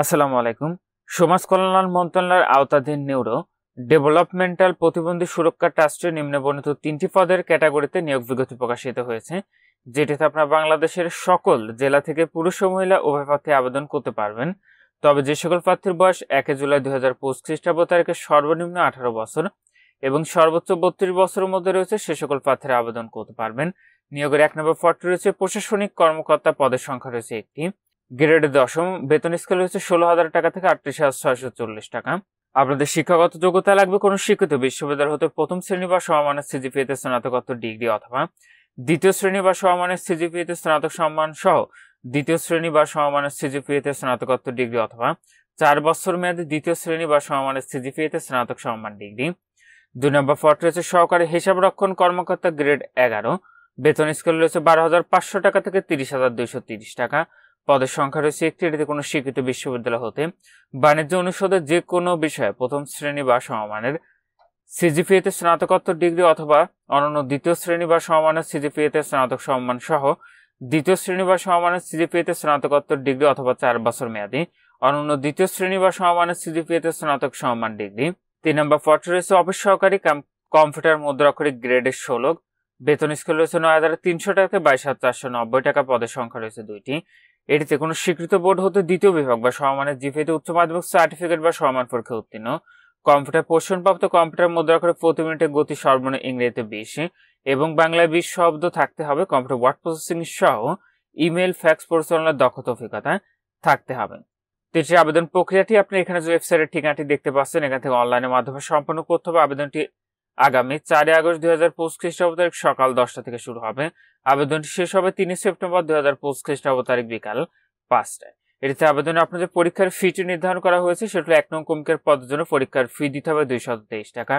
আসসালামু আলাইকুম। সমাজ কল্যাণ মন্ত্রণালয়ের আওতাধীন নিউরো ডেভেলপমেন্টাল প্রতিবন্ধী সুরক্ষা ট্রাস্টের নিম্নবর্ণিত 3টি পদের ক্যাটাগরিতে নিয়োগ বিজ্ঞপ্তি প্রকাশিত হয়েছে, যেটিতে আপনারা বাংলাদেশের সকল জেলা থেকে পুরুষ ও মহিলা উভয় প্রার্থী আবেদন করতে পারবেন। তবে যে সকল প্রার্থীর বয়স 1 জুলাই 2025 খ্রিস্টাব্দ তারিখে সর্বনিম্ন 18 বছর এবং সর্বোচ্চ 32 বছরের মধ্যে রয়েছে সে সকল প্রার্থীরা আবেদন করতে পারবেন। নিয়োগের 1 নম্বর পদটি রয়েছে প্রশাসনিক কর্মকর্তা, পদের সংখ্যা রয়েছে একটি। গ্রেড 10, বেতন স্কেল হচ্ছে 16,000 টাকা থেকে 38,640 টাকা। আপনাদের শিক্ষাগত যোগ্যতা লাগবে কোনো স্বীকৃত বিশ্ববিদ্যালয় হতে প্রথম শ্রেণী বা সমমানের সিজিপিএতে স্নাতকোত্তর ডিগ্রি অথবা দ্বিতীয় শ্রেণী বা সমমানের সিজিপিএতে স্নাতক সম্মান সহ দ্বিতীয় শ্রেণী বা সমমানের সিজিপিএতে স্নাতকোত্তর ডিগ্রি অথবা 4 বছর মেয়াদী দ্বিতীয় শ্রেণী বা সমমানের সিজিপিএতে স্নাতক সম্মান ডিগ্রি। 2 নম্বর পদ রয়েছে সহকারী হিসাবরক্ষণ কর্মকর্তা, গ্রেড 11, বেতন স্কেল রয়েছে 12,500 টাকা থেকে 30,230 টাকা। পদের সংখ্যা রয়েছে একটি। এটিতে কোনো স্বীকৃত বিশ্ববিদ্যালয় হতে বাণিজ্য অনুষদের যে কোনো বিষয়ে প্রথম শ্রেণী বা সমমানের সিজিপিএতে স্নাতকোত্তর ডিগ্রি অথবা অনন্য দ্বিতীয় শ্রেণী বা সমমানের সিজিপিএতে স্নাতক সম্মান সহ দ্বিতীয় শ্রেণী বা সমমানের সিজিপিএতে স্নাতকোত্তর ডিগ্রি অথবা 4 বছর মেয়াদী অনন্য দ্বিতীয় শ্রেণী বা সমমানের সিজিপিএতে স্নাতক সম্মান ডিগ্রি। 3 নম্বর পদ রয়েছে অফিস সহকারী কম্পিউটার মুদ্রাক্ষরিক, গ্রেডের 16, বেতন স্কেল রয়েছে 9,300 টাকা থেকে 22,490 টাকা। পদের সংখ্যা রয়েছে 2টি। এটিতে কোনো স্বীকৃত বোর্ড হতে দ্বিতীয় বিভাগ বা সমমানের জিপিএতে উচ্চ মাধ্যমিক সার্টিফিকেট বা সমান পরীক্ষায় উত্তীর্ণ, কম্পিউটার প্রশিক্ষণপ্রাপ্ত কম্পিউটার মুদ্রাক্ষরে প্রতি মিনিটে গতি সর্বনিম্ন ইংরেজিতে 20 এবং বাংলায় 20 শব্দ থাকতে হবে। কম্পিউটার ওয়ার্ড প্রসেসিং সহ ইমেল, ফ্যাক্স পরিচালনার দক্ষতা অভিজ্ঞতা থাকতে হবে। এটির আবেদন প্রক্রিয়াটি আপনি এখানে যে ওয়েবসাইটের ঠিকানাটি দেখতে পাচ্ছেন এখান থেকে অনলাইনের মাধ্যমে সম্পন্ন করতে হবে। আবেদনটি আগামী 4 আগস্ট 2025 খ্রিস্টাব্দ তারিখ সকাল 10টা থেকে শুরু হবে। আবেদনটি শেষ হবে 3 সেপ্টেম্বর 2025 খ্রিস্টাব্দ তারিখ বিকাল 5টায়। এটিতে আবেদনে আপনাদের পরীক্ষার ফিটি নির্ধারণ করা হয়েছে। সেটা 1 নং কমিকের পদের জন্য পরীক্ষার ফি দিতে হবে 223 টাকা,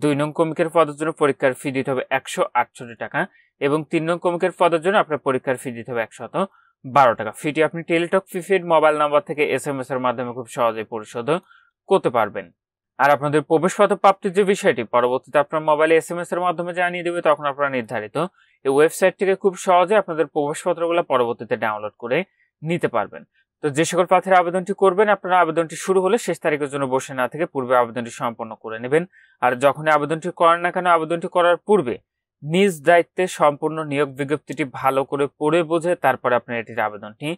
2 নং কমিকের পদের জন্য পরীক্ষার ফি দিতে হবে 168 টাকা এবং 3 নং কমিকের পদের জন্য আপনার পরীক্ষার ফি দিতে হবে 112 টাকা। ফিটি আপনি টেলিটক প্রিপেইড মোবাইল নাম্বার থেকে SMS এর মাধ্যমে খুব সহজেই পরিশোধ করতে পারবেন। আর আপনাদের প্রবেশপত্র প্রাপ্তির যে বিষয়টি পরবর্তীতে আপনার মোবাইলে SMS এর মাধ্যমে জানিয়ে দেবে, তখন আপনারা নির্ধারিত এই ওয়েবসাইট থেকে খুব সহজে আপনাদের প্রবেশপত্রগুলো পরবর্তীতে ডাউনলোড করে নিতে পারবেন। তো যে সকল প্রার্থীরা আবেদনটি করবেন, আপনারা আবেদনটি শুরু হলে শেষ তারিখের জন্য বসে না থেকে পূর্বে আবেদনটি সম্পন্ন করে নেবেন। আর যখনই আবেদনটি করেন না কেন, আবেদনটি করার পূর্বে নিজ দায়িত্বে সম্পূর্ণ নিয়োগ বিজ্ঞপ্তিটি ভালো করে পড়ে বুঝে তারপরে আপনারা এটির আবেদনটি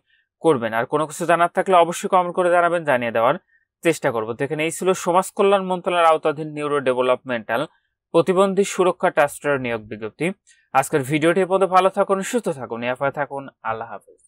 করবেন। আর কোনো কিছু জানার থাকলে অবশ্যই কমেন্ট করে জানাবেন, জানিয়ে দেওয়ার চেষ্টা করবো। তো এখানে এই ছিল সমাজ কল্যাণ মন্ত্রণালয়ের আওতাধীন নিউরো ডেভেলপমেন্টাল প্রতিবন্ধী সুরক্ষা ট্রাস্টের নিয়োগ বিজ্ঞপ্তি। আজকের ভিডিওটি পর্যন্ত ভালো থাকুন, সুস্থ থাকুন, এফআই থাকুন। আল্লাহ হাফেজ।